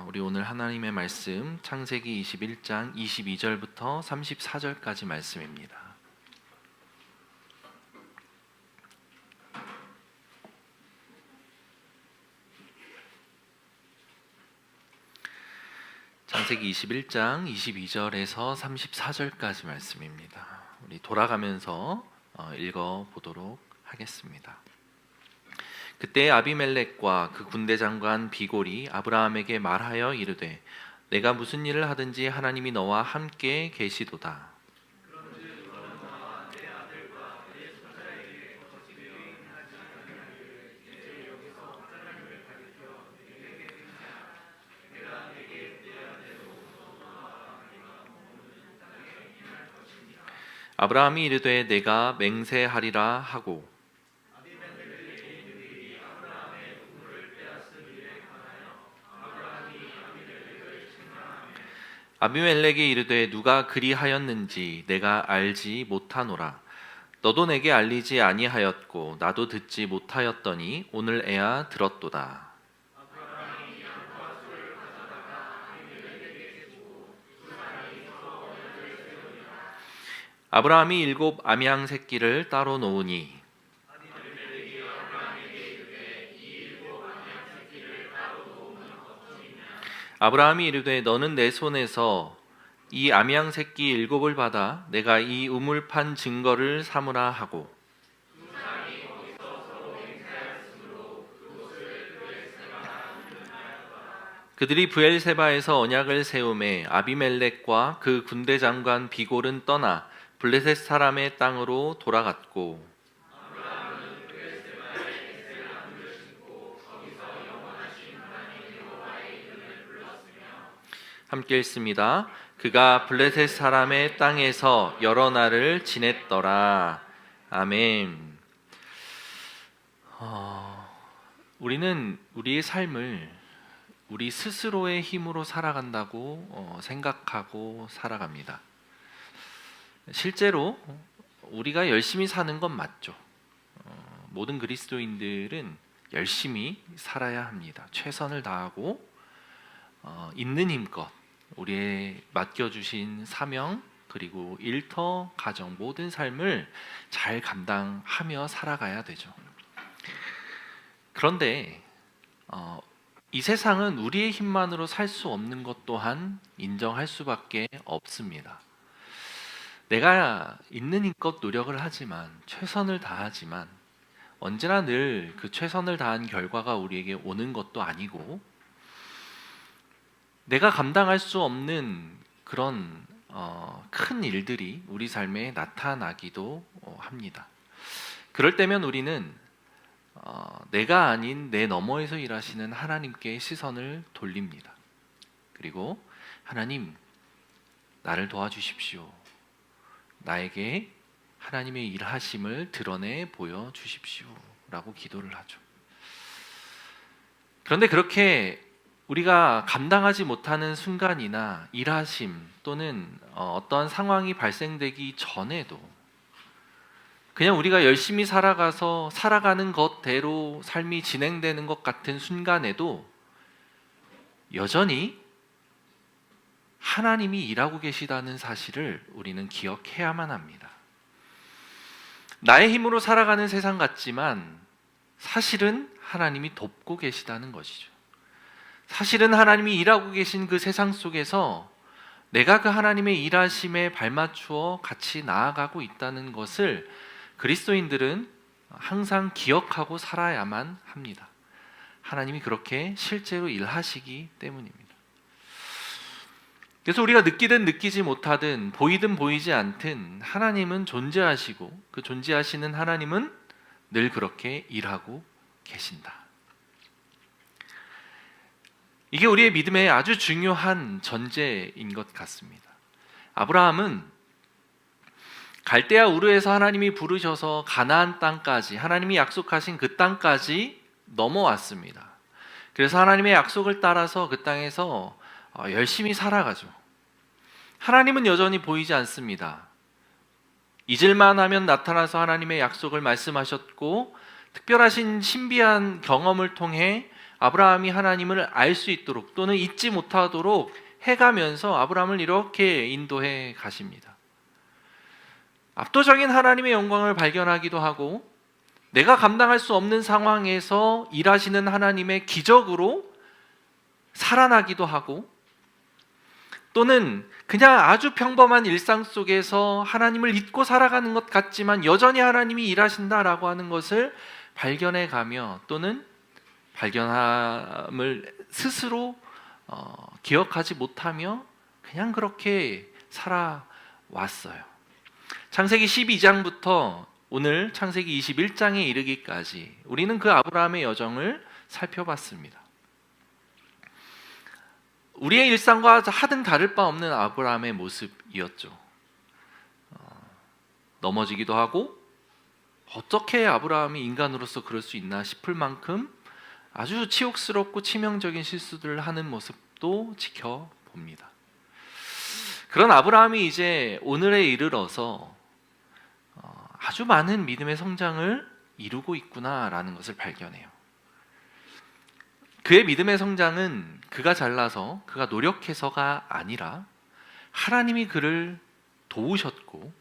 우리 오늘 하나님의 말씀 창세기 21장 22절부터 34절까지 말씀입니다. 창세기 21장 22절에서 34절까지 말씀입니다. 우리 돌아가면서 읽어보도록 하겠습니다. 그때 아비멜렉과 그 군대 장관 비골이 아브라함에게 말하여 이르되 내가 무슨 일을 하든지 하나님이 너와 함께 계시도다. 아브라함이 이르되 내가 맹세하리라 하고 아비멜렉이 이르되 누가 그리하였는지 내가 알지 못하노라. 너도 내게 알리지 아니하였고 나도 듣지 못하였더니 오늘에야 들었도다. 아브라함이 7 암양 새끼를 따로 놓으니 아브라함이 이르되 너는 내 손에서 이 암양 새끼 7을 받아 내가 이 우물판 증거를 삼으라 하고 그들이 브엘세바에서 언약을 세우매 아비멜렉과 그 군대 장관 비골은 떠나 블레셋 사람의 땅으로 돌아갔고 함께 읽습니다. 그가 블레셋 사람의 땅에서 여러 날을 지냈더라. 아멘. 우리는 우리의 삶을 우리 스스로의 힘으로 살아간다고 생각하고 살아갑니다. 실제로 우리가 열심히 사는 건 맞죠. 모든 그리스도인들은 열심히 살아야 합니다. 최선을 다하고 있는 힘껏 우리의 맡겨주신 사명 그리고 일터, 가정 모든 삶을 잘 감당하며 살아가야 되죠. 그런데 이 세상은 우리의 힘만으로 살 수 없는 것 또한 인정할 수밖에 없습니다. 내가 있는 힘껏 노력을 하지만 최선을 다하지만 언제나 늘 그 최선을 다한 결과가 우리에게 오는 것도 아니고 내가 감당할 수 없는 그런 큰 일들이 우리 삶에 나타나기도 합니다. 그럴 때면 우리는 내가 아닌 내 너머에서 일하시는 하나님께 시선을 돌립니다. 그리고 하나님, 나를 도와주십시오. 나에게 하나님의 일하심을 드러내 보여주십시오 라고 기도를 하죠. 그런데 그렇게 우리가 감당하지 못하는 순간이나 일하심 또는 어떤 상황이 발생되기 전에도 그냥 우리가 열심히 살아가서 살아가는 것대로 삶이 진행되는 것 같은 순간에도 여전히 하나님이 일하고 계시다는 사실을 우리는 기억해야만 합니다. 나의 힘으로 살아가는 세상 같지만 사실은 하나님이 돕고 계시다는 것이죠. 사실은 하나님이 일하고 계신 그 세상 속에서 내가 그 하나님의 일하심에 발맞추어 같이 나아가고 있다는 것을 그리스도인들은 항상 기억하고 살아야만 합니다. 하나님이 그렇게 실제로 일하시기 때문입니다. 그래서 우리가 느끼든 느끼지 못하든 보이든 보이지 않든 하나님은 존재하시고 그 존재하시는 하나님은 늘 그렇게 일하고 계신다. 이게 우리의 믿음의 아주 중요한 전제인 것 같습니다. 아브라함은 갈대아 우르에서 하나님이 부르셔서 가나안 땅까지 하나님이 약속하신 그 땅까지 넘어왔습니다. 그래서 하나님의 약속을 따라서 그 땅에서 열심히 살아가죠. 하나님은 여전히 보이지 않습니다. 잊을만 하면 나타나서 하나님의 약속을 말씀하셨고 특별하신 신비한 경험을 통해 아브라함이 하나님을 알 수 있도록 또는 잊지 못하도록 해가면서 아브라함을 이렇게 인도해 가십니다. 압도적인 하나님의 영광을 발견하기도 하고 내가 감당할 수 없는 상황에서 일하시는 하나님의 기적으로 살아나기도 하고 또는 그냥 아주 평범한 일상 속에서 하나님을 잊고 살아가는 것 같지만 여전히 하나님이 일하신다라고 하는 것을 발견해 가며 또는 발견함을 스스로 기억하지 못하며 그냥 그렇게 살아왔어요. 창세기 12장부터 오늘 창세기 21장에 이르기까지 우리는 그 아브라함의 여정을 살펴봤습니다. 우리의 일상과 하등 다를 바 없는 아브라함의 모습이었죠. 넘어지기도 하고 어떻게 아브라함이 인간으로서 그럴 수 있나 싶을 만큼 아주 치욕스럽고 치명적인 실수들을 하는 모습도 지켜봅니다. 그런 아브라함이 이제 오늘에 이르러서 아주 많은 믿음의 성장을 이루고 있구나라는 것을 발견해요. 그의 믿음의 성장은 그가 잘나서 그가 노력해서가 아니라 하나님이 그를 도우셨고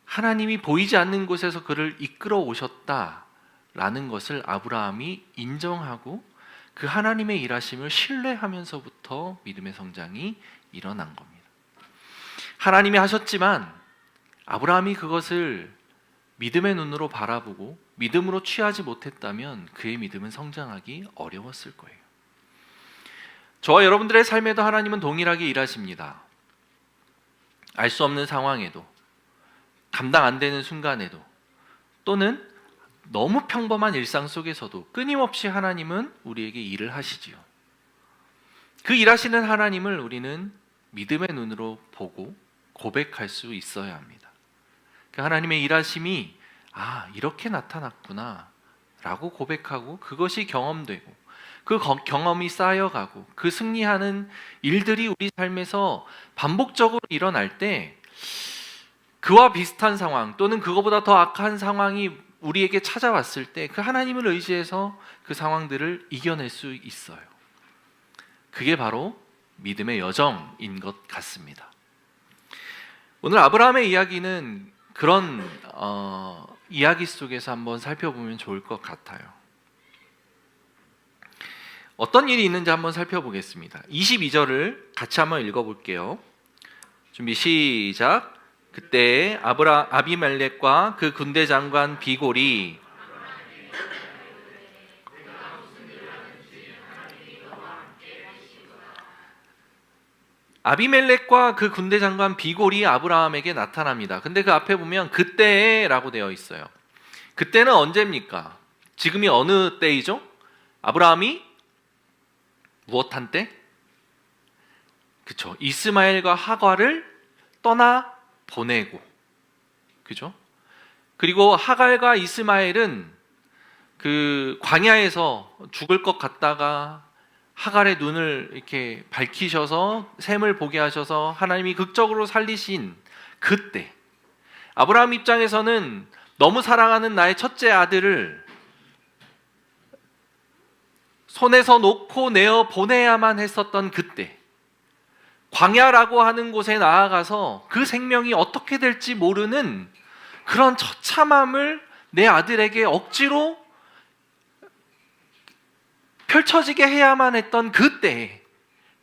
하나님이 보이지 않는 곳에서 그를 이끌어 오셨다라는 것을 아브라함이 인정하고 그 하나님의 일하심을 신뢰하면서부터 믿음의 성장이 일어난 겁니다. 하나님이 하셨지만 아브라함이 그것을 믿음의 눈으로 바라보고 믿음으로 취하지 못했다면 그의 믿음은 성장하기 어려웠을 거예요. 저와 여러분들의 삶에도 하나님은 동일하게 일하십니다. 알 수 없는 상황에도 감당 안 되는 순간에도 또는 너무 평범한 일상 속에서도 끊임없이 하나님은 우리에게 일을 하시지요. 그 일하시는 하나님을 우리는 믿음의 눈으로 보고 고백할 수 있어야 합니다. 그 하나님의 일하심이 이렇게 나타났구나 라고 고백하고 그것이 경험되고 그 경험이 쌓여가고 그 승리하는 일들이 우리 삶에서 반복적으로 일어날 때 그와 비슷한 상황 또는 그거보다 더 악한 상황이 우리에게 찾아왔을 때 그 하나님을 의지해서 그 상황들을 이겨낼 수 있어요. 그게 바로 믿음의 여정인 것 같습니다. 오늘 아브라함의 이야기는 그런 이야기 속에서 한번 살펴보면 좋을 것 같아요. 어떤 일이 있는지 한번 살펴보겠습니다. 22절을 같이 한번 읽어볼게요. 준비 시작. 그때 아비멜렉과 그 군대 장관 비골이 아비멜렉과 그 군대 장관 비골이 아브라함에게 나타납니다. 근데 그 앞에 보면 그때라고 되어 있어요. 그때는 언제입니까? 지금이 어느 때이죠? 아브라함이 무엇한 때? 그쵸? 이스마엘과 하갈을 떠나 보내고, 그죠? 그리고 하갈과 이스마엘은 그 광야에서 죽을 것 같다가 하갈의 눈을 이렇게 밝히셔서 샘을 보게 하셔서 하나님이 극적으로 살리신 그때 아브라함 입장에서는 너무 사랑하는 나의 첫째 아들을 손에서 놓고 내어 보내야만 했었던 그때 광야라고 하는 곳에 나아가서 그 생명이 어떻게 될지 모르는 그런 처참함을 내 아들에게 억지로 펼쳐지게 해야만 했던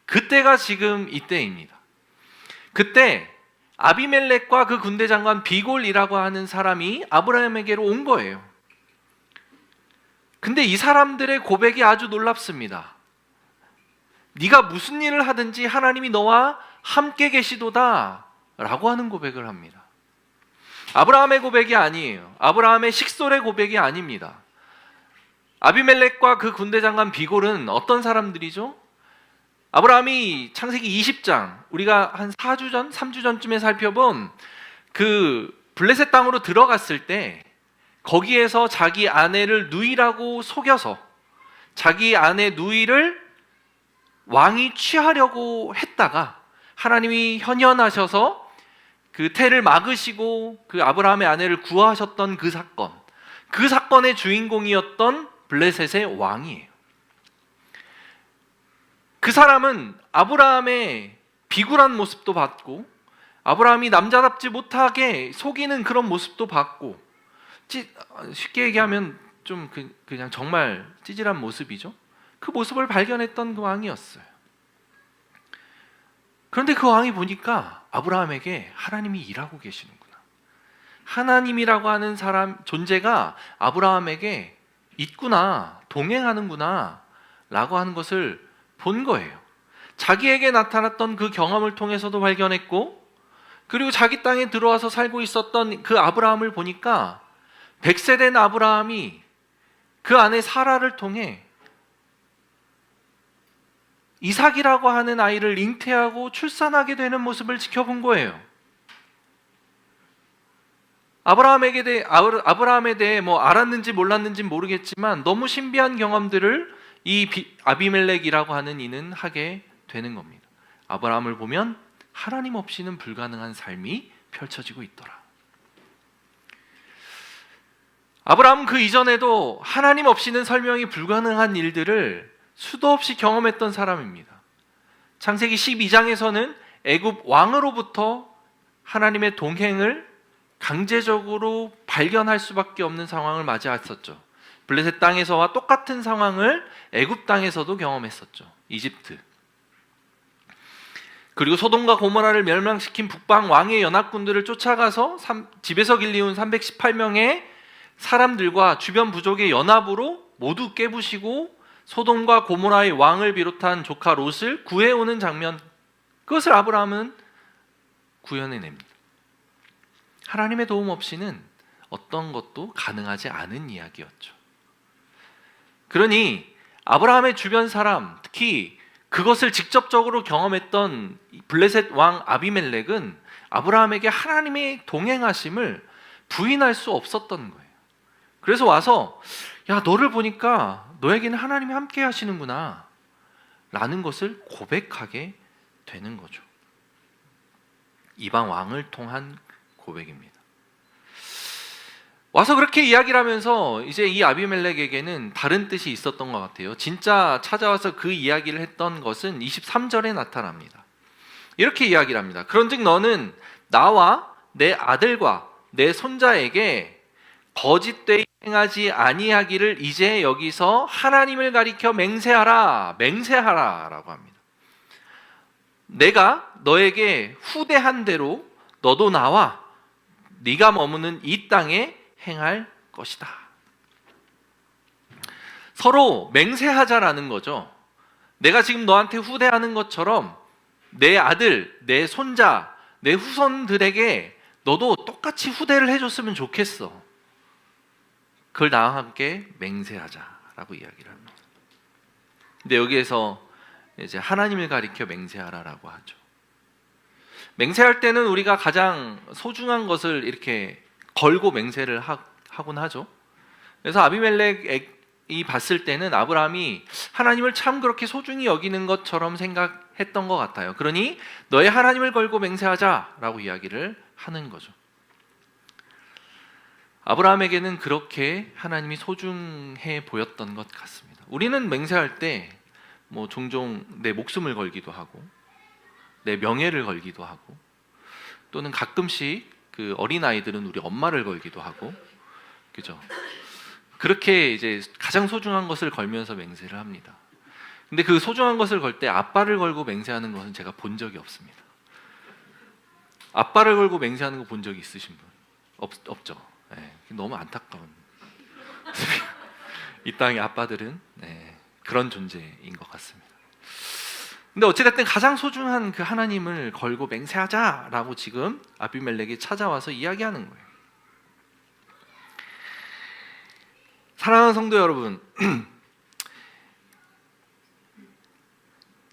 그때가 지금 이때입니다. 그때 아비멜렉과 그 군대 장관 비골이라고 하는 사람이 아브라함에게로 온 거예요. 근데 이 사람들의 고백이 아주 놀랍습니다. 네가 무슨 일을 하든지 하나님이 너와 함께 계시도다 라고 하는 고백을 합니다. 아브라함의 고백이 아니에요. 아브라함의 식솔의 고백이 아닙니다. 아비멜렉과 그 군대 장관 비골은 어떤 사람들이죠? 아브라함이 창세기 20장 우리가 한 4주 전, 3주 전쯤에 살펴본 그 블레셋 땅으로 들어갔을 때 거기에서 자기 아내를 누이라고 속여서 자기 아내 누이를 왕이 취하려고 했다가 하나님이 현현하셔서 그 태를 막으시고 그 아브라함의 아내를 구하셨던 그 사건의 주인공이었던 블레셋의 왕이에요. 그 사람은 아브라함의 비굴한 모습도 봤고, 아브라함이 남자답지 못하게 속이는 그런 모습도 봤고, 쉽게 얘기하면 좀 그냥 정말 찌질한 모습이죠. 그 모습을 발견했던 그 왕이었어요. 그런데 그 왕이 보니까 아브라함에게 하나님이 일하고 계시는구나. 하나님이라고 하는 사람 존재가 아브라함에게 있구나, 동행하는구나 라고 하는 것을 본 거예요. 자기에게 나타났던 그 경험을 통해서도 발견했고, 그리고 자기 땅에 들어와서 살고 있었던 그 아브라함을 보니까 100세 된 아브라함이 그 안에 사라를 통해 이삭이라고 하는 아이를 잉태하고 출산하게 되는 모습을 지켜본 거예요. 아브라함에 대해 뭐 알았는지 몰랐는지 모르겠지만 너무 신비한 경험들을 이 아비멜렉이라고 하는 이는 하게 되는 겁니다. 아브라함을 보면 하나님 없이는 불가능한 삶이 펼쳐지고 있더라. 아브라함은 그 이전에도 하나님 없이는 설명이 불가능한 일들을 수도 없이 경험했던 사람입니다. 창세기 12장에서는 애굽 왕으로부터 하나님의 동행을 강제적으로 발견할 수밖에 없는 상황을 맞이했었죠. 블레셋 땅에서와 똑같은 상황을 애굽 땅에서도 경험했었죠. 이집트. 그리고 소돔과 고모라를 멸망시킨 북방 왕의 연합군들을 쫓아가서 집에서 길리운 318명의 사람들과 주변 부족의 연합으로 모두 깨부시고 소돔과 고모라의 왕을 비롯한 조카 롯을 구해오는 장면, 그것을 아브라함은 구현해냅니다. 하나님의 도움 없이는 어떤 것도 가능하지 않은 이야기였죠. 그러니 아브라함의 주변 사람, 특히 그것을 직접적으로 경험했던 블레셋 왕 아비멜렉은 아브라함에게 하나님의 동행하심을 부인할 수 없었던 거예요. 그래서 와서 야, 너를 보니까 너에게는 하나님이 함께 하시는구나 라는 것을 고백하게 되는 거죠. 이방 왕을 통한 고백입니다. 와서 그렇게 이야기를 하면서 이제 이 아비멜렉에게는 다른 뜻이 있었던 것 같아요. 진짜 찾아와서 그 이야기를 했던 것은 23절에 나타납니다. 이렇게 이야기를 합니다. 그런즉 너는 나와 내 아들과 내 손자에게 거짓되이 행하지 아니하기를 이제 여기서 하나님을 가리켜 맹세하라 라고 합니다. 내가 너에게 후대한 대로 너도 나와 네가 머무는 이 땅에 행할 것이다. 서로 맹세하자라는 거죠. 내가 지금 너한테 후대하는 것처럼 내 아들, 내 손자, 내 후손들에게 너도 똑같이 후대를 해줬으면 좋겠어. 그걸 나와 함께 맹세하자라고 이야기를 합니다. 근데 여기에서 이제 하나님을 가리켜 맹세하라라고 하죠. 맹세할 때는 우리가 가장 소중한 것을 이렇게 걸고 맹세를 하곤 하죠. 그래서 아비멜렉이 봤을 때는 아브라함이 하나님을 참 그렇게 소중히 여기는 것처럼 생각했던 것 같아요. 그러니 너의 하나님을 걸고 맹세하자라고 이야기를 하는 거죠. 아브라함에게는 그렇게 하나님이 소중해 보였던 것 같습니다. 우리는 맹세할 때 뭐 종종 내 목숨을 걸기도 하고 내 명예를 걸기도 하고 또는 가끔씩 그 어린아이들은 우리 엄마를 걸기도 하고, 그죠? 그렇게 이제 가장 소중한 것을 걸면서 맹세를 합니다. 근데 그 소중한 것을 걸 때 아빠를 걸고 맹세하는 것은 제가 본 적이 없습니다. 아빠를 걸고 맹세하는 거 본 적이 있으신 분? 없죠. 네, 너무 안타까운 이 땅의 아빠들은 그런 존재인 것 같습니다. 근데 어찌됐든 가장 소중한 그 하나님을 걸고 맹세하자라고 지금 아비멜렉이 찾아와서 이야기하는 거예요. 사랑하는 성도 여러분,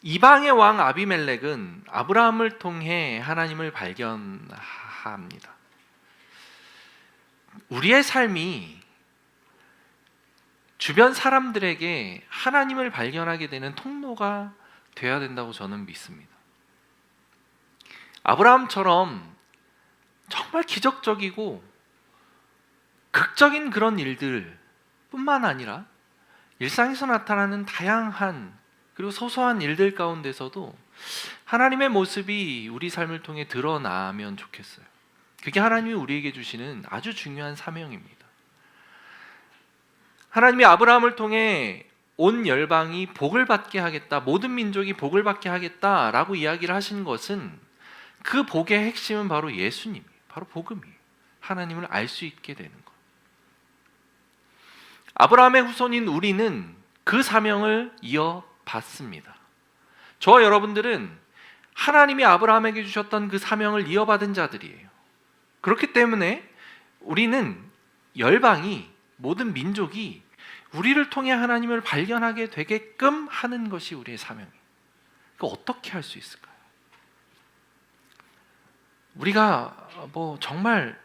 이방의 왕 아비멜렉은 아브라함을 통해 하나님을 발견합니다. 우리의 삶이 주변 사람들에게 하나님을 발견하게 되는 통로가 되어야 된다고 저는 믿습니다. 아브라함처럼 정말 기적적이고 극적인 그런 일들 뿐만 아니라 일상에서 나타나는 다양한 그리고 소소한 일들 가운데서도 하나님의 모습이 우리 삶을 통해 드러나면 좋겠어요. 그게 하나님이 우리에게 주시는 아주 중요한 사명입니다. 하나님이 아브라함을 통해 온 열방이 복을 받게 하겠다, 모든 민족이 복을 받게 하겠다라고 이야기를 하신 것은 그 복의 핵심은 바로 예수님, 바로 복음이에요. 하나님을 알 수 있게 되는 것. 아브라함의 후손인 우리는 그 사명을 이어받습니다. 저와 여러분들은 하나님이 아브라함에게 주셨던 그 사명을 이어받은 자들이에요. 그렇기 때문에 우리는 열방이, 모든 민족이 우리를 통해 하나님을 발견하게 되게끔 하는 것이 우리의 사명이에요. 그 어떻게 할 수 있을까요? 우리가 정말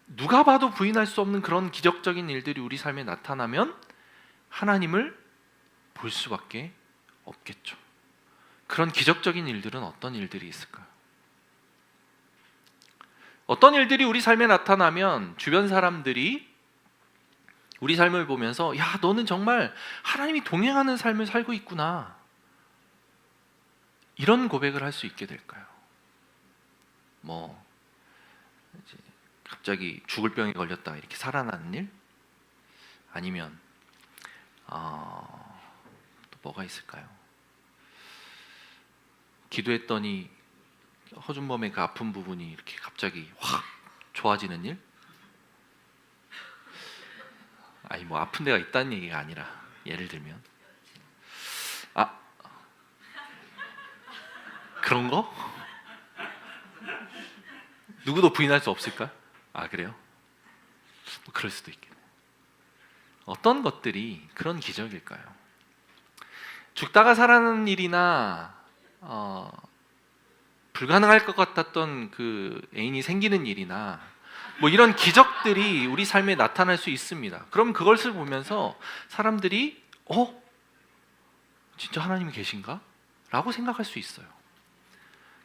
누가 봐도 부인할 수 없는 그런 기적적인 일들이 우리 삶에 나타나면 하나님을 볼 수밖에 없겠죠. 그런 기적적인 일들은 어떤 일들이 있을까요? 어떤 일들이 우리 삶에 나타나면 주변 사람들이 우리 삶을 보면서 야, 너는 정말 하나님이 동행하는 삶을 살고 있구나, 이런 고백을 할 수 있게 될까요? 이제 갑자기 죽을 병에 걸렸다 이렇게 살아나는 일? 아니면 또 뭐가 있을까요? 기도했더니 허준범의 그 아픈 부분이 이렇게 갑자기 확 좋아지는 일? 아니 아픈 데가 있다는 얘기가 아니라 예를 들면 그런 거? 누구도 부인할 수 없을까? 그래요? 그럴 수도 있겠네. 어떤 것들이 그런 기적일까요? 죽다가 살아나는 일이나 불가능할 것 같았던 그 애인이 생기는 일이나 이런 기적들이 우리 삶에 나타날 수 있습니다. 그럼 그것을 보면서 사람들이 진짜 하나님이 계신가? 라고 생각할 수 있어요.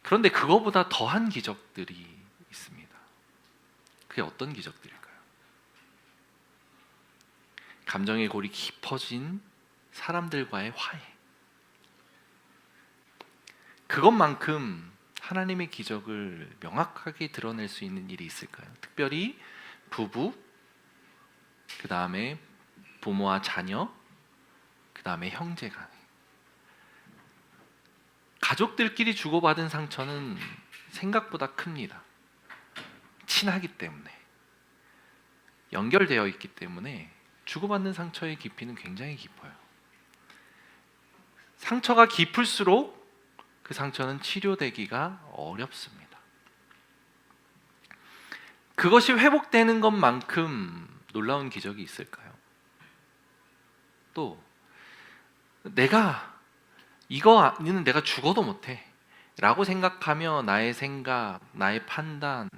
그런데 그거보다 더한 기적들이 있습니다. 그게 어떤 기적들일까요? 감정의 골이 깊어진 사람들과의 화해. 그것만큼 하나님의 기적을 명확하게 드러낼 수 있는 일이 있을까요? 특별히 부부, 그 다음에 부모와 자녀, 그 다음에 형제간, 가족들끼리 주고받은 상처는 생각보다 큽니다. 친하기 때문에, 연결되어 있기 때문에 주고받는 상처의 깊이는 굉장히 깊어요. 상처가 깊을수록 그 상처는 치료되기가 어렵습니다. 그것이 회복되는 것만큼 놀라운 기적이 있을까요? 또 이거는 내가 죽어도 못해 라고 생각하며 나의 생각, 나의 판단,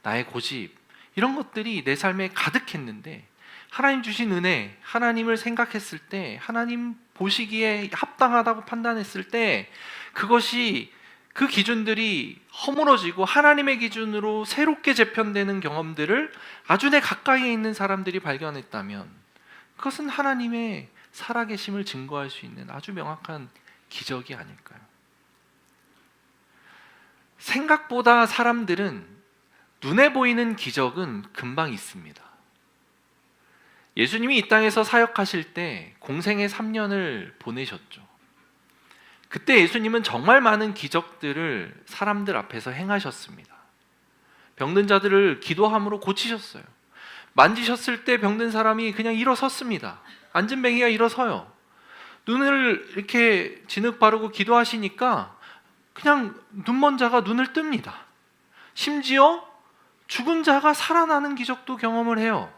나의 고집, 이런 것들이 내 삶에 가득했는데 하나님 주신 은혜, 하나님을 생각했을 때, 하나님 보시기에 합당하다고 판단했을 때 그것이, 그 기준들이 허물어지고 하나님의 기준으로 새롭게 재편되는 경험들을 아주 내 가까이에 있는 사람들이 발견했다면 그것은 하나님의 살아계심을 증거할 수 있는 아주 명확한 기적이 아닐까요? 생각보다 사람들은 눈에 보이는 기적은 금방 있습니다. 예수님이 이 땅에서 사역하실 때 공생의 3년을 보내셨죠. 그때 예수님은 정말 많은 기적들을 사람들 앞에서 행하셨습니다. 병든 자들을 기도함으로 고치셨어요. 만지셨을 때 병든 사람이 그냥 일어섰습니다. 앉은 뱅이가 일어서요. 눈을 이렇게 진흙 바르고 기도하시니까 그냥 눈먼 자가 눈을 뜹니다. 심지어 죽은 자가 살아나는 기적도 경험을 해요.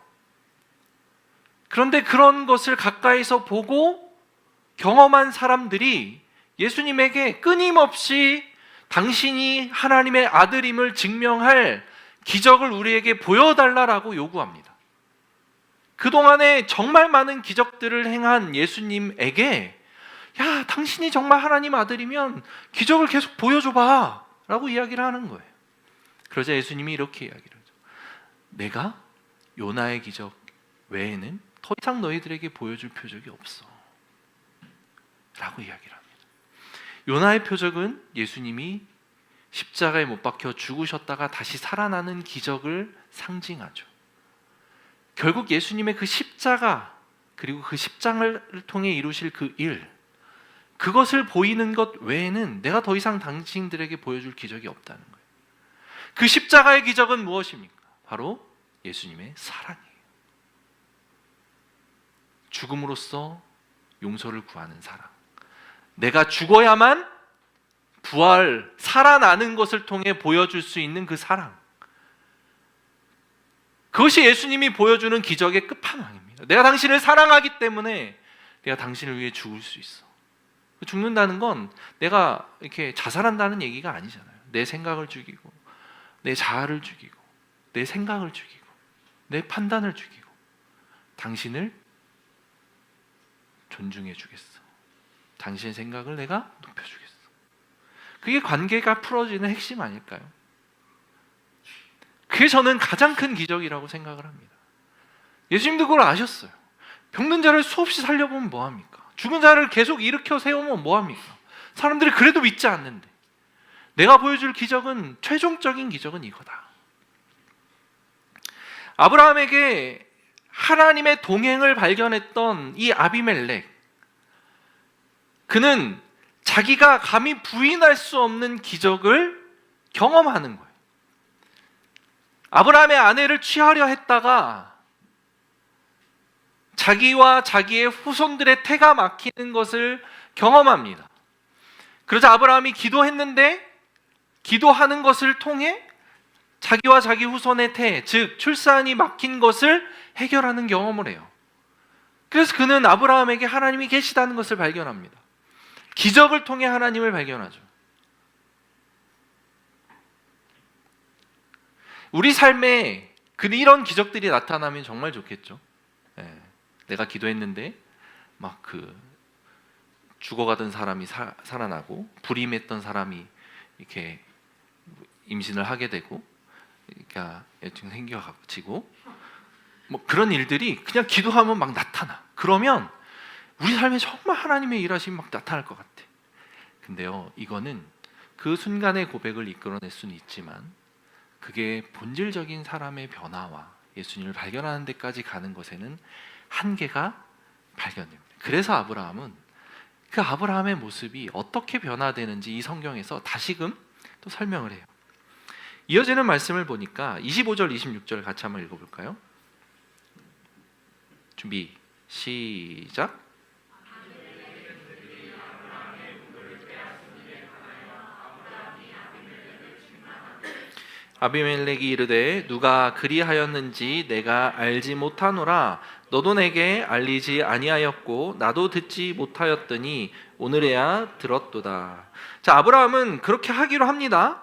그런데 그런 것을 가까이서 보고 경험한 사람들이 예수님에게 끊임없이 당신이 하나님의 아들임을 증명할 기적을 우리에게 보여달라고 요구합니다. 그동안에 정말 많은 기적들을 행한 예수님에게 당신이 정말 하나님 아들이면 기적을 계속 보여줘봐 라고 이야기를 하는 거예요. 그러자 예수님이 이렇게 이야기를 하죠. 내가 요나의 기적 외에는 더 이상 너희들에게 보여줄 표적이 없어. 라고 이야기를 합니다. 요나의 표적은 예수님이 십자가에 못 박혀 죽으셨다가 다시 살아나는 기적을 상징하죠. 결국 예수님의 그 십자가 그리고 그 십장을 통해 이루실 그 일, 그것을 보이는 것 외에는 내가 더 이상 당신들에게 보여줄 기적이 없다는 거예요. 그 십자가의 기적은 무엇입니까? 바로 예수님의 사랑이에요. 죽음으로써 용서를 구하는 사랑. 내가 죽어야만 살아나는 것을 통해 보여줄 수 있는 그 사랑. 그것이 예수님이 보여주는 기적의 끝판왕입니다. 내가 당신을 사랑하기 때문에 내가 당신을 위해 죽을 수 있어. 죽는다는 건 내가 이렇게 자살한다는 얘기가 아니잖아요. 내 생각을 죽이고, 내 자아를 죽이고, 내 생각을 죽이고, 내 판단을 죽이고, 당신을 존중해 주겠어. 당신의 생각을 내가 높여주겠어. 그게 관계가 풀어지는 핵심 아닐까요? 그게 저는 가장 큰 기적이라고 생각을 합니다. 예수님도 그걸 아셨어요. 병든 자를 수없이 살려보면 뭐합니까? 죽은 자를 계속 일으켜 세우면 뭐합니까? 사람들이 그래도 믿지 않는데 내가 보여줄 기적은, 최종적인 기적은 이거다. 아브라함에게 하나님의 동행을 발견했던 이 아비멜렉, 그는 자기가 감히 부인할 수 없는 기적을 경험하는 거예요. 아브라함의 아내를 취하려 했다가 자기와 자기의 후손들의 태가 막히는 것을 경험합니다. 그러자 아브라함이 기도했는데 기도하는 것을 통해 자기와 자기 후손의 태, 즉 출산이 막힌 것을 해결하는 경험을 해요. 그래서 그는 아브라함에게 하나님이 계시다는 것을 발견합니다. 기적을 통해 하나님을 발견하죠. 우리 삶에 이런 기적들이 나타나면 정말 좋겠죠. 내가 기도했는데 막 죽어가던 사람이 살아나고, 불임했던 사람이 이렇게 임신을 하게 되고, 그러니까 애증 생겨지고, 뭐 그런 일들이 그냥 기도하면 막 나타나. 그러면 우리 삶에 정말 하나님의 일하심이 막 나타날 것 같아. 근데요, 이거는 그 순간의 고백을 이끌어낼 수는 있지만 그게 본질적인 사람의 변화와 예수님을 발견하는 데까지 가는 것에는 한계가 발견됩니다. 그래서 아브라함은 그 아브라함의 모습이 어떻게 변화되는지 이 성경에서 다시금 또 설명을 해요. 이어지는 말씀을 보니까 25절, 26절 같이 한번 읽어볼까요? 준비, 시작. 아비멜렉이 이르되 누가 그리하였는지 내가 알지 못하노라. 너도 내게 알리지 아니하였고 나도 듣지 못하였더니 오늘에야 들었도다. 자, 아브라함은 그렇게 하기로 합니다.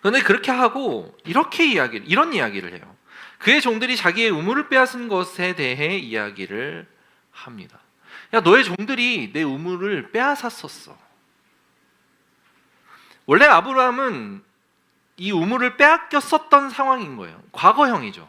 그런데 그렇게 하고 이런 이야기를 해요. 그의 종들이 자기의 우물을 빼앗은 것에 대해 이야기를 합니다. 야, 너의 종들이 내 우물을 빼앗았었어. 원래 아브라함은 이 우물을 빼앗겼었던 상황인 거예요. 과거형이죠.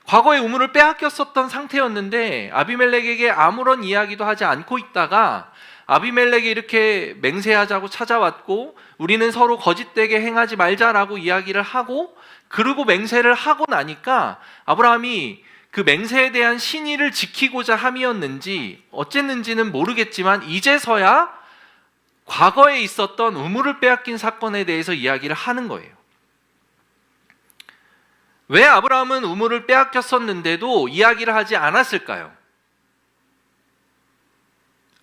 과거에 우물을 빼앗겼었던 상태였는데 아비멜렉에게 아무런 이야기도 하지 않고 있다가 아비멜렉이 이렇게 맹세하자고 찾아왔고, 우리는 서로 거짓되게 행하지 말자라고 이야기를 하고, 그리고 맹세를 하고 나니까 아브라함이 그 맹세에 대한 신의를 지키고자 함이었는지 어쨌는지는 모르겠지만 이제서야 과거에 있었던 우물을 빼앗긴 사건에 대해서 이야기를 하는 거예요. 왜 아브라함은 우물을 빼앗겼었는데도 이야기를 하지 않았을까요?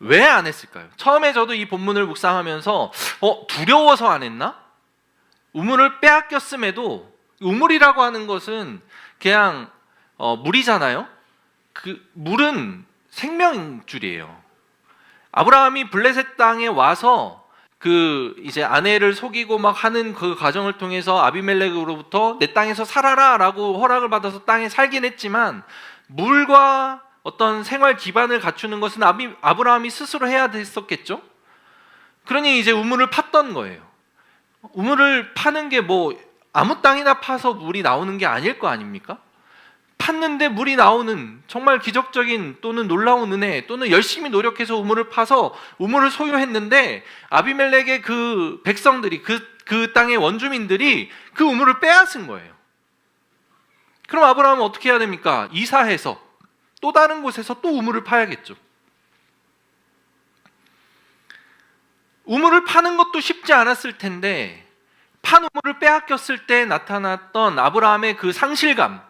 왜 안 했을까요? 처음에 저도 이 본문을 묵상하면서 두려워서 안 했나? 우물을 빼앗겼음에도, 우물이라고 하는 것은 그냥 물이잖아요. 그 물은 생명줄이에요. 아브라함이 블레셋 땅에 와서 이제 아내를 속이고 막 하는 그 과정을 통해서 아비멜렉으로부터 내 땅에서 살아라라고 허락을 받아서 땅에 살긴 했지만, 물과 어떤 생활 기반을 갖추는 것은 아브라함이 스스로 해야 됐었겠죠. 그러니 이제 우물을 팠던 거예요. 우물을 파는 게 뭐 아무 땅이나 파서 물이 나오는 게 아닐 거 아닙니까? 팠는데 물이 나오는 정말 기적적인 또는 놀라운 은혜, 또는 열심히 노력해서 우물을 파서 우물을 소유했는데 아비멜렉의 그 백성들이, 그 땅의 원주민들이 그 우물을 빼앗은 거예요. 그럼 아브라함은 어떻게 해야 됩니까? 이사해서 또 다른 곳에서 또 우물을 파야겠죠. 우물을 파는 것도 쉽지 않았을 텐데 판 우물을 빼앗겼을 때 나타났던 아브라함의 그 상실감,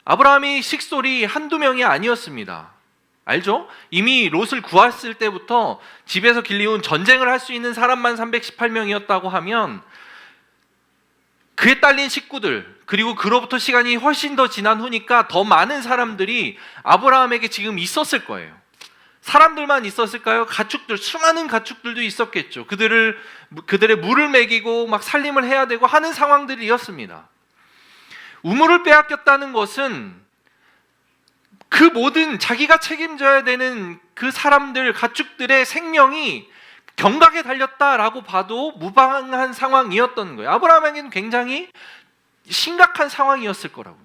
아브라함이 식솔이 한두 명이 아니었습니다. 알죠? 이미 롯을 구했을 때부터 집에서 길리운 전쟁을 할 수 있는 사람만 318명이었다고 하면 그에 딸린 식구들, 그리고 그로부터 시간이 훨씬 더 지난 후니까 더 많은 사람들이 아브라함에게 지금 있었을 거예요. 사람들만 있었을까요? 가축들, 수많은 가축들도 있었겠죠. 그들의 물을 먹이고 막 살림을 해야 되고 하는 상황들이었습니다. 우물을 빼앗겼다는 것은 그 모든 자기가 책임져야 되는 그 사람들, 가축들의 생명이 경각에 달렸다라고 봐도 무방한 상황이었던 거예요. 아브라함에게는 굉장히 심각한 상황이었을 거라고요.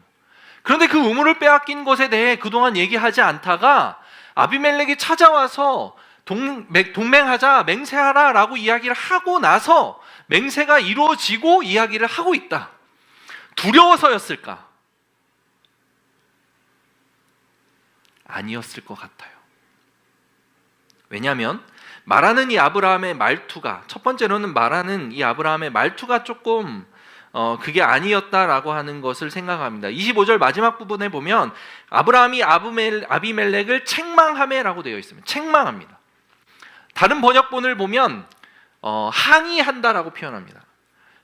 그런데 그 우물을 빼앗긴 것에 대해 그동안 얘기하지 않다가 아비멜렉이 찾아와서 동맹하자, 맹세하라 라고 이야기를 하고 나서 맹세가 이루어지고 이야기를 하고 있다. 두려워서였을까? 아니었을 것 같아요. 왜냐하면 말하는 이 아브라함의 말투가, 첫 번째로는 말하는 이 아브라함의 말투가 조금 그게 아니었다라고 하는 것을 생각합니다. 25절 마지막 부분에 보면 아브라함이 아비멜렉을 책망하매라고 되어 있습니다. 책망합니다. 다른 번역본을 보면 항의한다라고 표현합니다.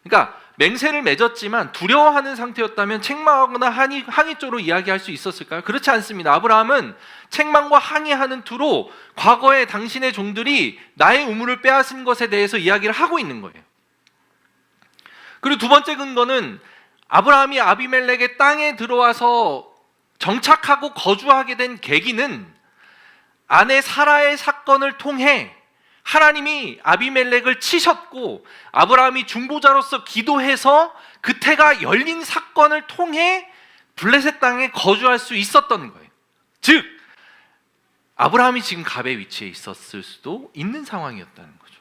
그러니까 맹세를 맺었지만 두려워하는 상태였다면 책망하거나 항의 쪽으로 이야기할 수 있었을까요? 그렇지 않습니다. 아브라함은 책망과 항의하는 투로 과거에 당신의 종들이 나의 우물을 빼앗은 것에 대해서 이야기를 하고 있는 거예요. 그리고 두 번째 근거는 아브라함이 아비멜렉의 땅에 들어와서 정착하고 거주하게 된 계기는 아내 사라의 사건을 통해 하나님이 아비멜렉을 치셨고 아브라함이 중보자로서 기도해서 그 태가 열린 사건을 통해 블레셋 땅에 거주할 수 있었던 거예요. 즉 아브라함이 지금 갑의 위치에 있었을 수도 있는 상황이었다는 거죠.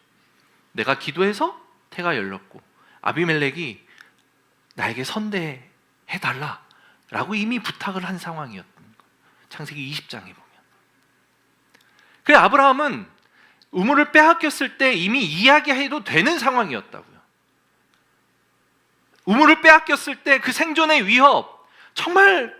내가 기도해서 태가 열렸고 아비멜렉이 나에게 선대해달라 라고 이미 부탁을 한 상황이었던 거예요. 창세기 20장에 보면. 그래 아브라함은 우물을 빼앗겼을 때 이미 이야기해도 되는 상황이었다고요. 우물을 빼앗겼을 때 그 생존의 위협, 정말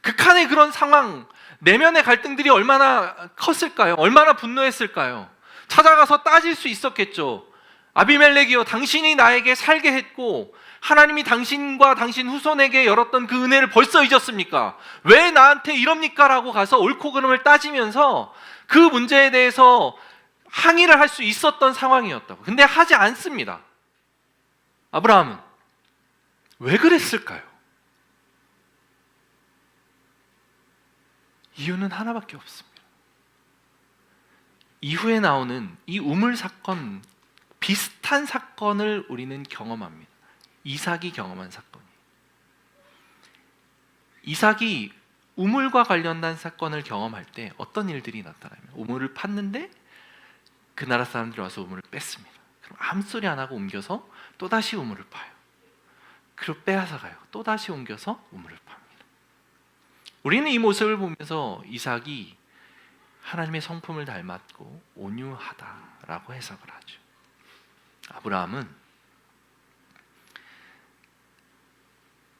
극한의 그런 상황, 내면의 갈등들이 얼마나 컸을까요? 얼마나 분노했을까요? 찾아가서 따질 수 있었겠죠. 아비멜렉이여, 당신이 나에게 살게 했고 하나님이 당신과 당신 후손에게 열었던 그 은혜를 벌써 잊었습니까? 왜 나한테 이럽니까? 라고 가서 옳고 그름을 따지면서 그 문제에 대해서 항의를 할 수 있었던 상황이었다고. 근데 하지 않습니다. 아브라함은 왜 그랬을까요? 이유는 하나밖에 없습니다. 이후에 나오는 이 우물 사건, 비슷한 사건을 우리는 경험합니다. 이삭이 경험한 사건이에요. 이삭이 우물과 관련된 사건을 경험할 때 어떤 일들이 나타나면, 우물을 팠는데 그 나라 사람들이 와서 우물을 뺐습니다. 그럼 아무 소리 안 하고 옮겨서 또다시 우물을 파요. 그리고 빼앗아 가요. 또다시 옮겨서 우물을 팝니다. 우리는 이 모습을 보면서 이삭이 하나님의 성품을 닮았고 온유하다라고 해석을 하죠. 아브라함은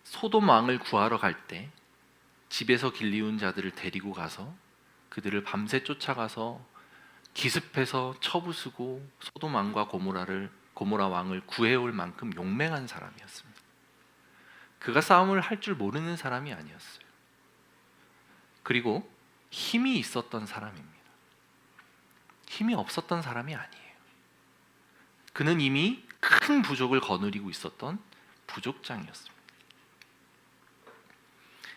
소돔 왕을 구하러 갈 때 집에서 길리운 자들을 데리고 가서 그들을 밤새 쫓아가서 기습해서 쳐부수고 소돔 왕과 고모라 왕을 구해올 만큼 용맹한 사람이었습니다. 그가 싸움을 할 줄 모르는 사람이 아니었어요. 그리고 힘이 있었던 사람입니다. 힘이 없었던 사람이 아니에요. 그는 이미 큰 부족을 거느리고 있었던 부족장이었습니다.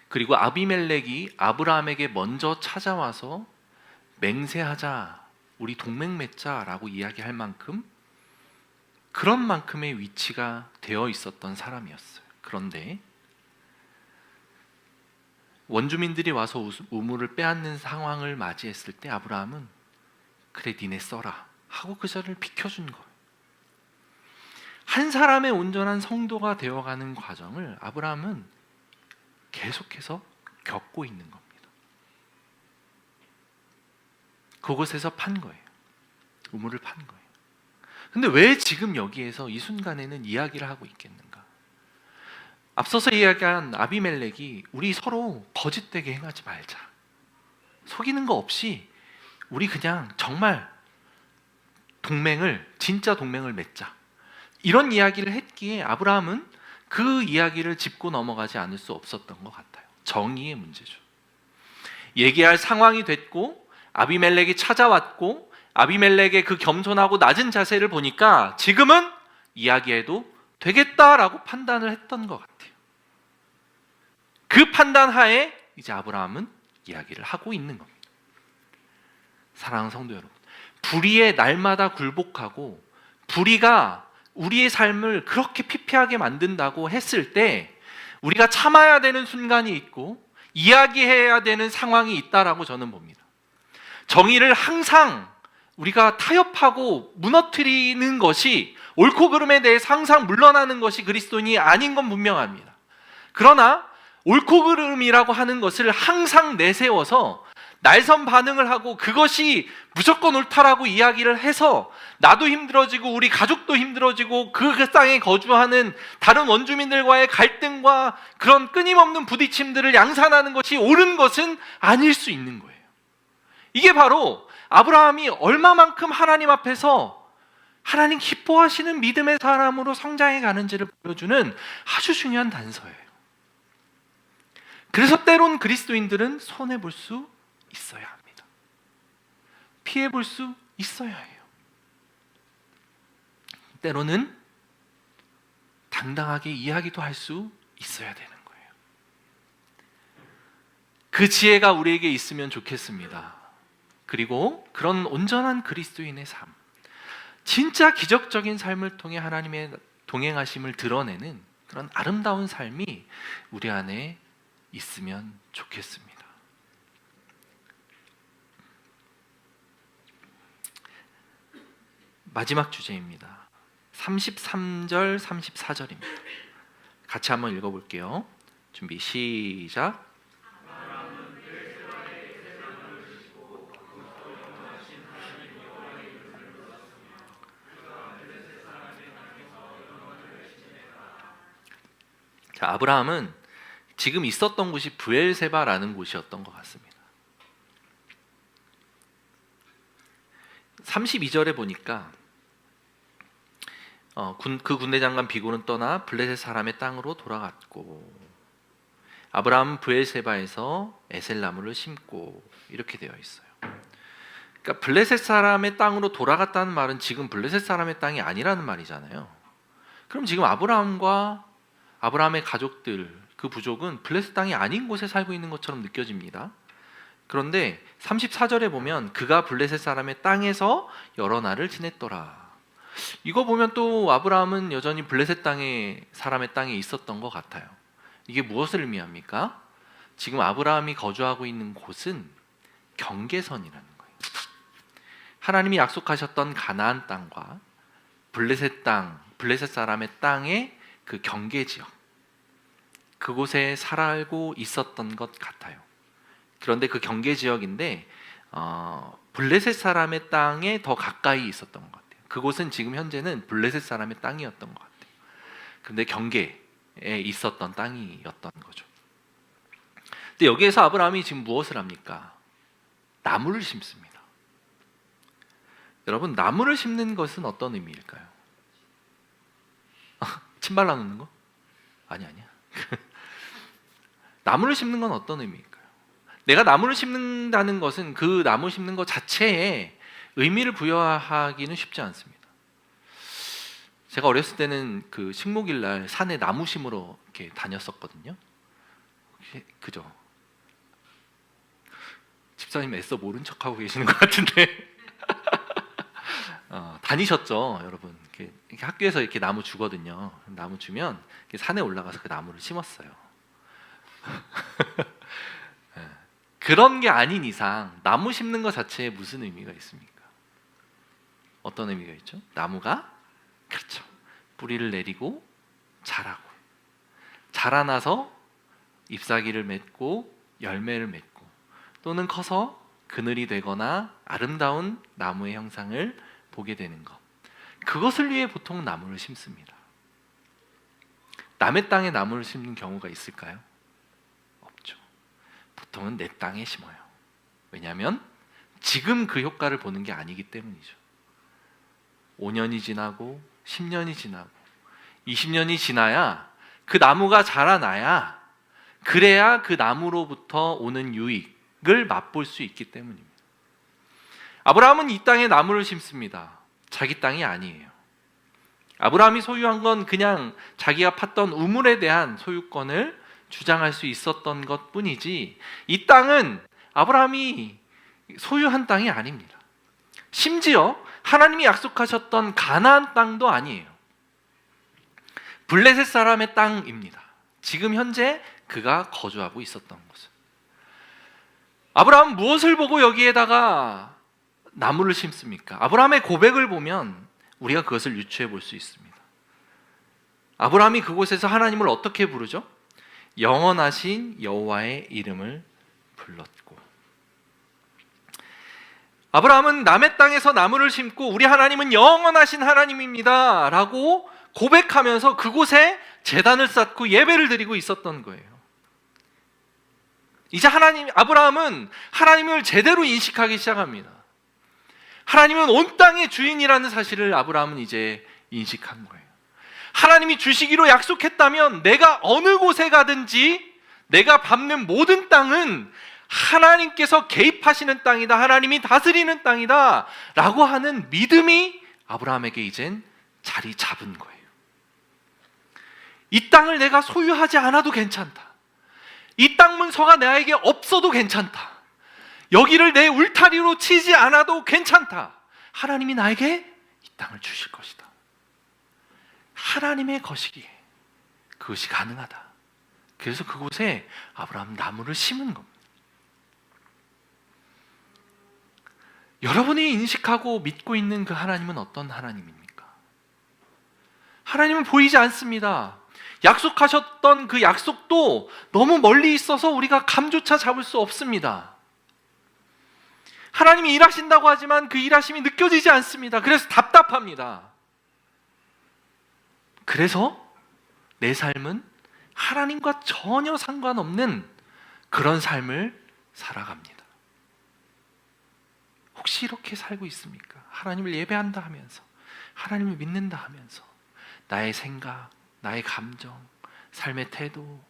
그리고 아비멜렉이 아브라함에게 먼저 찾아와서 맹세하자, 우리 동맹 맺자라고 이야기할 만큼, 그런 만큼의 위치가 되어 있었던 사람이었어요. 그런데 원주민들이 와서 우물을 빼앗는 상황을 맞이했을 때 아브라함은 그래 니네 써라 하고 그 자리를 비켜준 거예요. 한 사람의 온전한 성도가 되어가는 과정을 아브라함은 계속해서 겪고 있는 겁니다. 그곳에서 판 거예요. 우물을 판 거예요. 근데 왜 지금 여기에서 이 순간에는 이야기를 하고 있겠는가? 앞서서 이야기한 아비멜렉이 우리 서로 거짓되게 행하지 말자. 속이는 거 없이 우리 그냥 정말 진짜 동맹을 맺자. 이런 이야기를 했기에 아브라함은 그 이야기를 짚고 넘어가지 않을 수 없었던 것 같아요. 정의의 문제죠. 얘기할 상황이 됐고 아비멜렉이 찾아왔고 아비멜렉의 그 겸손하고 낮은 자세를 보니까 지금은 이야기해도 되겠다라고 판단을 했던 것 같아요. 그 판단 하에 이제 아브라함은 이야기를 하고 있는 겁니다. 사랑하는 성도 여러분, 불의에 날마다 굴복하고 불의가 우리의 삶을 그렇게 피폐하게 만든다고 했을 때 우리가 참아야 되는 순간이 있고 이야기해야 되는 상황이 있다라고 저는 봅니다. 정의를 항상 우리가 타협하고 무너뜨리는 것이 옳고 그름에 대해서 항상 물러나는 것이 그리스도인이 아닌 건 분명합니다. 그러나 옳고 그름이라고 하는 것을 항상 내세워서 날선 반응을 하고 그것이 무조건 옳다라고 이야기를 해서 나도 힘들어지고 우리 가족도 힘들어지고 그 땅에 거주하는 다른 원주민들과의 갈등과 그런 끊임없는 부딪힘들을 양산하는 것이 옳은 것은 아닐 수 있는 거예요. 이게 바로 아브라함이 얼마만큼 하나님 앞에서 하나님 기뻐하시는 믿음의 사람으로 성장해 가는지를 보여주는 아주 중요한 단서예요. 그래서 때론 그리스도인들은 손해볼 수 있어야 합니다. 피해볼 수 있어야 해요. 때로는 당당하게 이야기도 할 수 있어야 되는 거예요. 그 지혜가 우리에게 있으면 좋겠습니다. 그리고 그런 온전한 그리스도인의 삶, 진짜 기적적인 삶을 통해 하나님의 동행하심을 드러내는 그런 아름다운 삶이 우리 안에 있으면 좋겠습니다. 마지막 주제입니다. 33절, 34절입니다. 같이 한번 읽어볼게요. 준비 시작. 자, 아브라함은 지금 있었던 곳이 브엘세바라는 곳이었던 것 같습니다. 32절에 보니까 그 군대 장관 비고는 떠나 블레셋 사람의 땅으로 돌아갔고 아브라함은 브엘세바에서 에셀나무를 심고 이렇게 되어 있어요. 그러니까 블레셋 사람의 땅으로 돌아갔다는 말은 지금 블레셋 사람의 땅이 아니라는 말이잖아요. 그럼 지금 아브라함과 아브라함의 가족들, 그 부족은 블레셋 땅이 아닌 곳에 살고 있는 것처럼 느껴집니다. 그런데 34절에 보면 그가 블레셋 사람의 땅에서 여러 날을 지냈더라. 이거 보면 또 아브라함은 여전히 블레셋 땅의 사람의 땅에 있었던 것 같아요. 이게 무엇을 의미합니까? 지금 아브라함이 거주하고 있는 곳은 경계선이라는 거예요. 하나님이 약속하셨던 가나안 땅과 블레셋 땅, 블레셋 사람의 땅의 그 경계 지역, 그곳에 살고 있었던 것 같아요. 그런데 그 경계 지역인데 블레셋 사람의 땅에 더 가까이 있었던 것 같아요. 그곳은 지금 현재는 블레셋 사람의 땅이었던 것 같아요. 그런데 경계에 있었던 땅이었던 거죠. 근데 여기에서 아브라함이 지금 무엇을 합니까? 나무를 심습니다. 여러분, 나무를 심는 것은 어떤 의미일까요? 침 발라놓는 거? 아니야. 나무를 심는 건 어떤 의미일까요? 내가 나무를 심는다는 것은 그 나무 심는 것 자체에 의미를 부여하기는 쉽지 않습니다. 제가 어렸을 때는 그 식목일날 산에 나무 심으러 이렇게 다녔었거든요. 그죠? 집사님 애써 모른 척하고 계시는 것 같은데 다니셨죠, 여러분? 이렇게 학교에서 이렇게 나무 주거든요. 나무 주면 이렇게 산에 올라가서 그 나무를 심었어요. 그런 게 아닌 이상 나무 심는 것 자체에 무슨 의미가 있습니까? 어떤 의미가 있죠? 나무가 그렇죠. 뿌리를 내리고 자라고, 자라나서 잎사귀를 맺고 열매를 맺고, 또는 커서 그늘이 되거나 아름다운 나무의 형상을 보게 되는 것, 그것을 위해 보통 나무를 심습니다. 남의 땅에 나무를 심는 경우가 있을까요? 없죠. 보통은 내 땅에 심어요. 왜냐하면 지금 그 효과를 보는 게 아니기 때문이죠. 5년이 지나고 10년이 지나고 20년이 지나야, 그 나무가 자라나야, 그래야 그 나무로부터 오는 유익을 맛볼 수 있기 때문입니다. 아브라함은 이 땅에 나무를 심습니다. 자기 땅이 아니에요. 아브라함이 소유한 건 그냥 자기가 팠던 우물에 대한 소유권을 주장할 수 있었던 것 뿐이지, 이 땅은 아브라함이 소유한 땅이 아닙니다. 심지어 하나님이 약속하셨던 가나안 땅도 아니에요. 블레셋 사람의 땅입니다. 지금 현재 그가 거주하고 있었던 곳은. 아브라함은 무엇을 보고 여기에다가 나무를 심습니까? 아브라함의 고백을 보면 우리가 그것을 유추해 볼 수 있습니다. 아브라함이 그곳에서 하나님을 어떻게 부르죠? 영원하신 여호와의 이름을 불렀고. 아브라함은 남의 땅에서 나무를 심고 우리 하나님은 영원하신 하나님입니다 라고 고백하면서 그곳에 제단을 쌓고 예배를 드리고 있었던 거예요. 이제 아브라함은 하나님을 제대로 인식하기 시작합니다. 하나님은 온 땅의 주인이라는 사실을 아브라함은 이제 인식한 거예요. 하나님이 주시기로 약속했다면 내가 어느 곳에 가든지 내가 밟는 모든 땅은 하나님께서 개입하시는 땅이다, 하나님이 다스리는 땅이다 라고 하는 믿음이 아브라함에게 이젠 자리 잡은 거예요. 이 땅을 내가 소유하지 않아도 괜찮다. 이 땅 문서가 나에게 없어도 괜찮다. 여기를 내 울타리로 치지 않아도 괜찮다. 하나님이 나에게 이 땅을 주실 것이다. 하나님의 것이기에 그것이 가능하다. 그래서 그곳에 아브라함 나무를 심은 겁니다. 여러분이 인식하고 믿고 있는 그 하나님은 어떤 하나님입니까? 하나님은 보이지 않습니다. 약속하셨던 그 약속도 너무 멀리 있어서 우리가 감조차 잡을 수 없습니다. 하나님이 일하신다고 하지만 그 일하심이 느껴지지 않습니다. 그래서 답답합니다. 그래서 내 삶은 하나님과 전혀 상관없는 그런 삶을 살아갑니다. 혹시 이렇게 살고 있습니까? 하나님을 예배한다 하면서, 하나님을 믿는다 하면서 나의 생각, 나의 감정, 삶의 태도,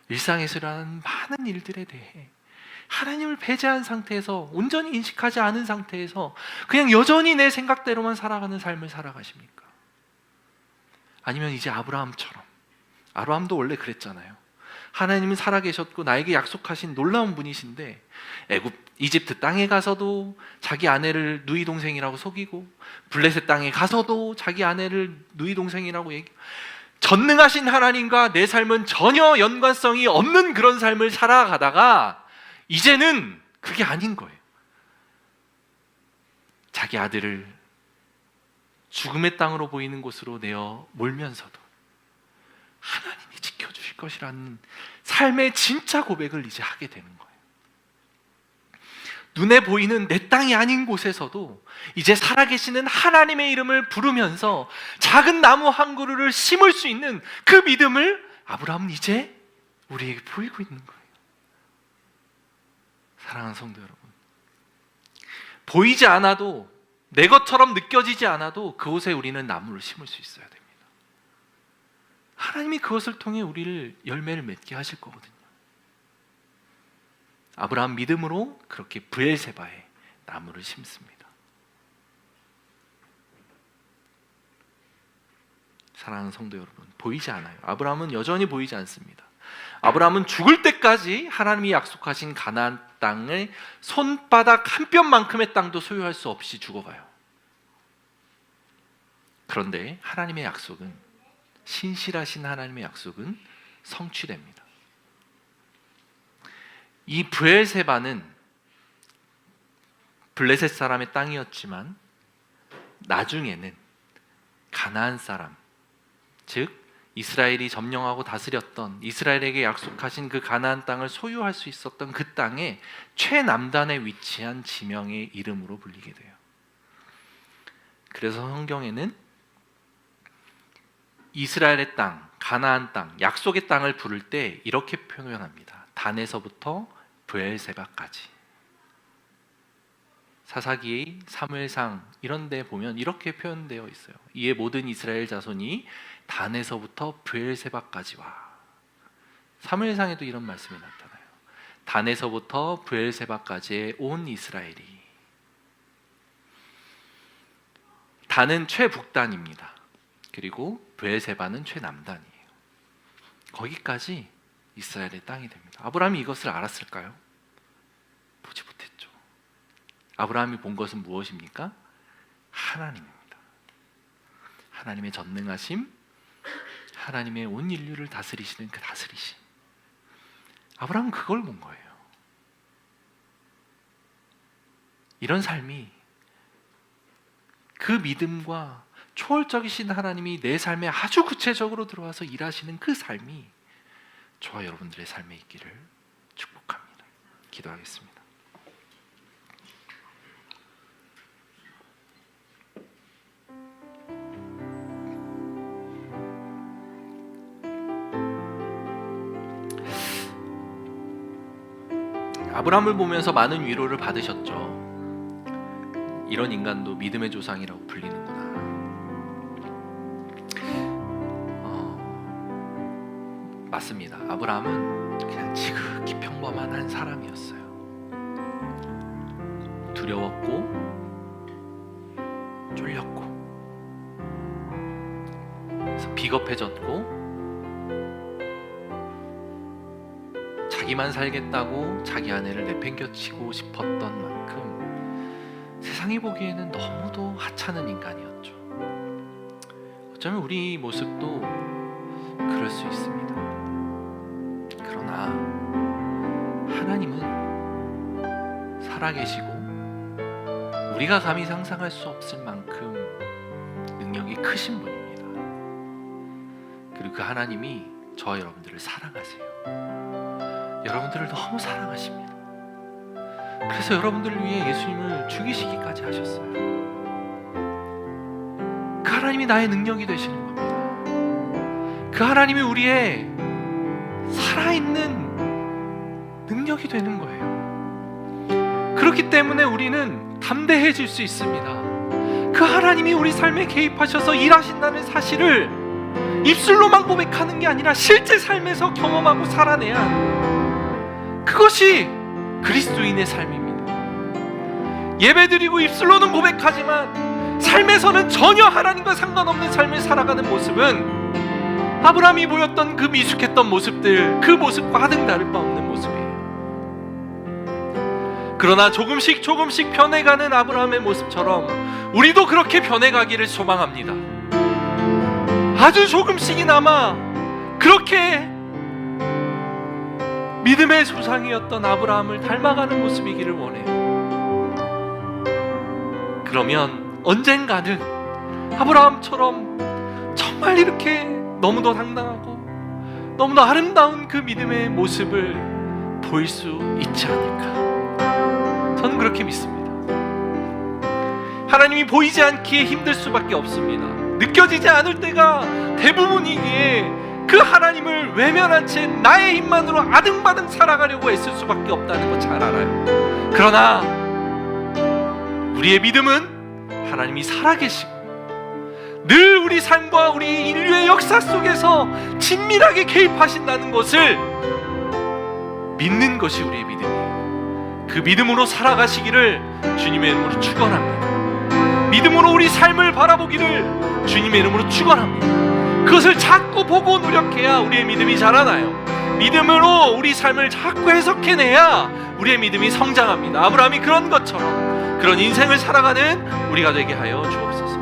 일상에서 일어나는 많은 일들에 대해 하나님을 배제한 상태에서, 온전히 인식하지 않은 상태에서 그냥 여전히 내 생각대로만 살아가는 삶을 살아가십니까? 아니면 이제 아브라함처럼, 아브라함도 원래 그랬잖아요. 하나님은 살아계셨고 나에게 약속하신 놀라운 분이신데 이집트 땅에 가서도 자기 아내를 누이 동생이라고 속이고, 블레셋 땅에 가서도 자기 아내를 누이 동생이라고 얘기하고, 전능하신 하나님과 내 삶은 전혀 연관성이 없는 그런 삶을 살아가다가 이제는 그게 아닌 거예요. 자기 아들을 죽음의 땅으로 보이는 곳으로 내어 몰면서도 하나님이 지켜주실 것이라는 삶의 진짜 고백을 이제 하게 되는 거예요. 눈에 보이는 내 땅이 아닌 곳에서도 이제 살아계시는 하나님의 이름을 부르면서 작은 나무 한 그루를 심을 수 있는 그 믿음을 아브라함은 이제 우리에게 보이고 있는 거예요. 사랑하는 성도 여러분, 보이지 않아도, 내 것처럼 느껴지지 않아도 그곳에 우리는 나무를 심을 수 있어야 됩니다. 하나님이 그것을 통해 우리를 열매를 맺게 하실 거거든요. 아브라함 믿음으로 그렇게 브엘세바에 나무를 심습니다. 사랑하는 성도 여러분, 보이지 않아요. 아브라함은 여전히 보이지 않습니다. 아브라함은 죽을 때까지 하나님이 약속하신 가나안 땅의 손바닥 한 뼘만큼의 땅도 소유할 수 없이 죽어가요. 그런데 하나님의 약속은, 신실하신 하나님의 약속은 성취됩니다. 이 브엘세바는 블레셋 사람의 땅이었지만 나중에는 가나안 사람, 즉 이스라엘이 점령하고 다스렸던, 이스라엘에게 약속하신 그 가나안 땅을 소유할 수 있었던 그 땅의 최남단에 위치한 지명의 이름으로 불리게 돼요. 그래서 성경에는 이스라엘의 땅, 가나안 땅, 약속의 땅을 부를 때 이렇게 표현합니다. 단에서부터 브엘세바까지. 사사기, 사무엘상 이런 데 보면 이렇게 표현되어 있어요. 이에 모든 이스라엘 자손이 단에서부터 브엘세바까지와. 사무엘상에도 이런 말씀이 나타나요. 단에서부터 브엘세바까지의 온 이스라엘이. 단은 최북단입니다. 그리고 브엘세바는 최남단이에요. 거기까지 이스라엘의 땅이 됩니다. 아브라함이 이것을 알았을까요? 보지 못했죠. 아브라함이 본 것은 무엇입니까? 하나님입니다. 하나님의 전능하심, 하나님의 온 인류를 다스리시는 그 다스리심. 아브라함은 그걸 본 거예요. 이런 삶이, 그 믿음과 초월적이신 하나님이 내 삶에 아주 구체적으로 들어와서 일하시는 그 삶이 저와 여러분들의 삶에 있기를 축복합니다. 기도하겠습니다. 아브라함을 보면서 많은 위로를 받으셨죠. 이런 인간도 믿음의 조상이라고 불리는구나. 맞습니다. 아브라함은 그냥 지극히 평범한 한 사람이었어요. 두려웠고 쫄렸고, 그래서 비겁해졌고, 자기만 살겠다고 자기 아내를 내팽겨치고 싶었던 만큼 세상이 보기에는 너무도 하찮은 인간이었죠. 어쩌면 우리 모습도 그럴 수 있습니다. 그러나 하나님은 살아계시고 우리가 감히 상상할 수 없을 만큼 능력이 크신 분입니다. 그리고 그 하나님이 저와 여러분들을 사랑하세요. 여러분들을 너무 사랑하십니다. 그래서 여러분들을 위해 예수님을 죽이시기까지 하셨어요. 그 하나님이 나의 능력이 되시는 겁니다. 그 하나님이 우리의 살아있는 능력이 되는 거예요. 그렇기 때문에 우리는 담대해질 수 있습니다. 그 하나님이 우리 삶에 개입하셔서 일하신다는 사실을 입술로만 고백하는 게 아니라 실제 삶에서 경험하고 살아내야 하는, 그것이 그리스도인의 삶입니다. 예배드리고 입술로는 고백하지만 삶에서는 전혀 하나님과 상관없는 삶을 살아가는 모습은 아브라함이 보였던 그 미숙했던 모습들, 그 모습과 하등 다를 바 없는 모습이에요. 그러나 조금씩 변해가는 아브라함의 모습처럼 우리도 그렇게 변해가기를 소망합니다. 아주 조금씩이나마 그렇게 믿음의 조상이었던 아브라함을 닮아가는 모습이기를 원해요. 그러면 언젠가는 아브라함처럼 정말 이렇게 너무도 당당하고 너무나 아름다운 그 믿음의 모습을 보일 수 있지 않을까, 저는 그렇게 믿습니다. 하나님이 보이지 않기에 힘들 수밖에 없습니다. 느껴지지 않을 때가 대부분이기에 그 하나님을 외면한 채 나의 힘만으로 아등바등 살아가려고 애쓸 수밖에 없다는 거 잘 알아요. 그러나 우리의 믿음은 하나님이 살아계시고 늘 우리 삶과 우리 인류의 역사 속에서 친밀하게 개입하신다는 것을 믿는 것이 우리의 믿음이에요. 그 믿음으로 살아가시기를 주님의 이름으로 축원합니다. 믿음으로 우리 삶을 바라보기를 주님의 이름으로 축원합니다. 그것을 자꾸 보고 노력해야 우리의 믿음이 자라나요. 믿음으로 우리 삶을 자꾸 해석해내야 우리의 믿음이 성장합니다. 아브라함이 그런 것처럼 그런 인생을 살아가는 우리가 되게 하여 주옵소서.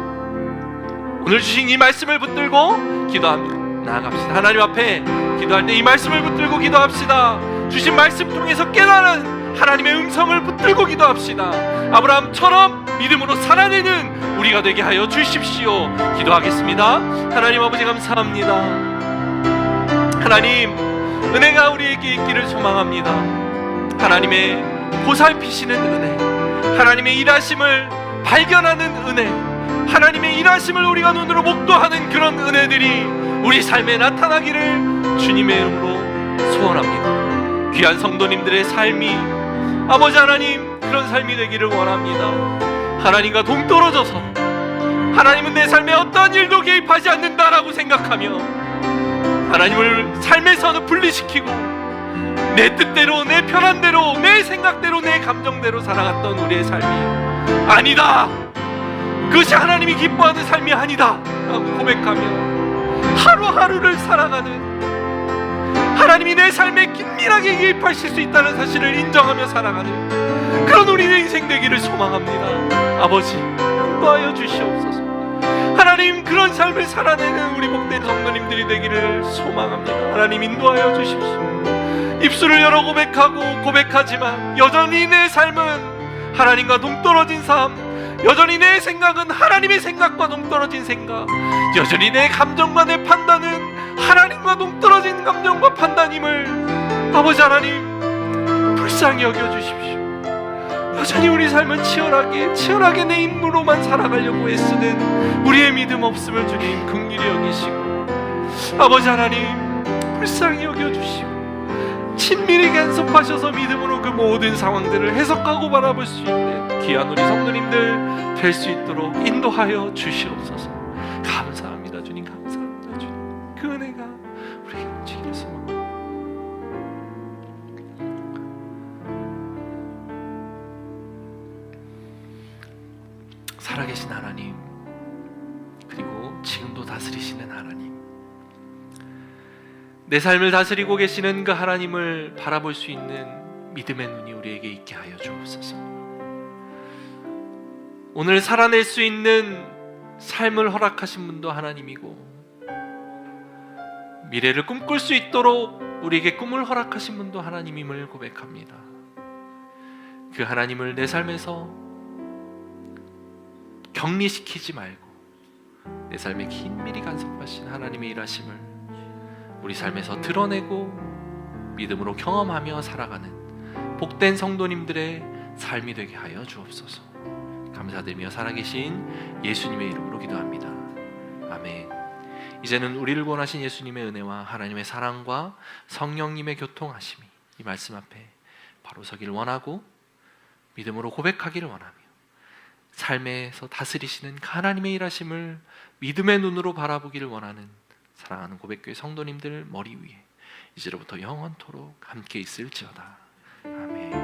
오늘 주신 이 말씀을 붙들고 기도합니다. 나아갑시다. 하나님 앞에 기도할 때 이 말씀을 붙들고 기도합시다. 주신 말씀 통해서 깨달은 하나님의 음성을 붙들고 기도합시다. 아브라함처럼 믿음으로 살아내는 우리가 되게 하여 주십시오. 기도하겠습니다. 하나님 아버지 감사합니다. 하나님, 은혜가 우리에게 있기를 소망합니다. 하나님의 보살피시는 은혜, 하나님의 일하심을 발견하는 은혜, 하나님의 일하심을 우리가 눈으로 목도하는 그런 은혜들이 우리 삶에 나타나기를 주님의 이름으로 소원합니다. 귀한 성도님들의 삶이 아버지 하나님 그런 삶이 되기를 원합니다. 하나님과 동떨어져서 하나님은 내 삶에 어떠한 일도 개입하지 않는다라고 생각하며 하나님을 삶에서는 분리시키고 내 뜻대로, 내 편한대로, 내 생각대로, 내 감정대로 살아갔던 우리의 삶이 아니다, 그것이 하나님이 기뻐하는 삶이 아니다 라고 고백하며 하루하루를 살아가는, 하나님이 내 삶에 긴밀하게 개입하실 수 있다는 사실을 인정하며 살아가는 그런 우리의 인생 되기를 소망합니다. 아버지, 인도하여 주시옵소서. 하나님, 그런 삶을 살아내는 우리 복된 성도님들이 되기를 소망합니다. 하나님, 인도하여 주십시오. 입술을 열어 고백하고 고백하지만 여전히 내 삶은 하나님과 동떨어진 삶, 여전히 내 생각은 하나님의 생각과 동떨어진 생각, 여전히 내 감정과 내 판단은 하나님과 동떨어진 감정과 판단임을 아버지 하나님 불쌍히 여겨주십시오. 여전히 우리 삶은 치열하게 내 힘으로만 살아가려고 애쓰는 우리의 믿음 없음을 주님 긍휼히 여기시고 아버지 하나님 불쌍히 여겨주시고 친밀히 간섭하셔서 믿음으로 그 모든 상황들을 해석하고 바라볼 수 있는 귀한 우리 성도님들 될 수 있도록 인도하여 주시옵소서. 감사합니다 주님, 감사합니다 주님. 그 은혜가 우리에게 움직이길 소망합니다. 살아계신 하나님, 그리고 지금도 다스리시는 하나님, 내 삶을 다스리고 계시는 그 하나님을 바라볼 수 있는 믿음의 눈이 우리에게 있게 하여 주옵소서. 오늘 살아낼 수 있는 삶을 허락하신 분도 하나님이고 미래를 꿈꿀 수 있도록 우리에게 꿈을 허락하신 분도 하나님임을 고백합니다. 그 하나님을 내 삶에서 격리시키지 말고 내 삶에 긴밀히 간섭하신 하나님의 일하심을 우리 삶에서 드러내고 믿음으로 경험하며 살아가는 복된 성도님들의 삶이 되게 하여 주옵소서. 감사드리며 살아계신 예수님의 이름으로 기도합니다. 아멘. 이제는 우리를 구원하신 예수님의 은혜와 하나님의 사랑과 성령님의 교통하심이 이 말씀 앞에 바로 서기를 원하고 믿음으로 고백하기를 원하며 삶에서 다스리시는 하나님의 일하심을 믿음의 눈으로 바라보기를 원하는 사랑하는 고백교회 성도님들 머리 위에 이제로부터 영원토록 함께 있을지어다. 아멘.